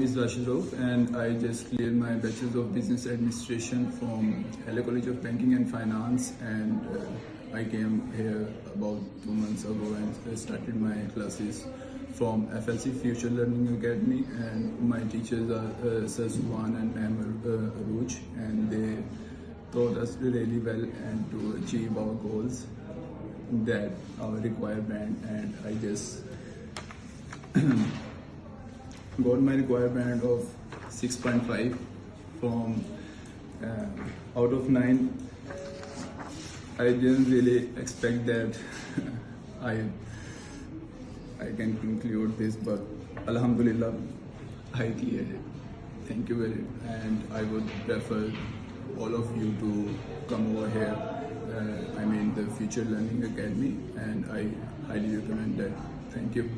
is Rashid Rauf, and I just cleared my Bachelor's of Business Administration from LA College of Banking and Finance, and I came here about 2 months ago and started my classes from FLC Future Learning Academy, and my teachers are Sir Suwan and Ma'am Aruj, and they taught us really well and to achieve our goals that our requirement, and I just got my requirement of 6.5 from out of 9. I didn't really expect that I can conclude this, but Alhamdulillah, I cleared it. Thank you very much, and I would prefer all of you to come over here. I mean the Future Learning Academy, and I highly recommend that. Thank you.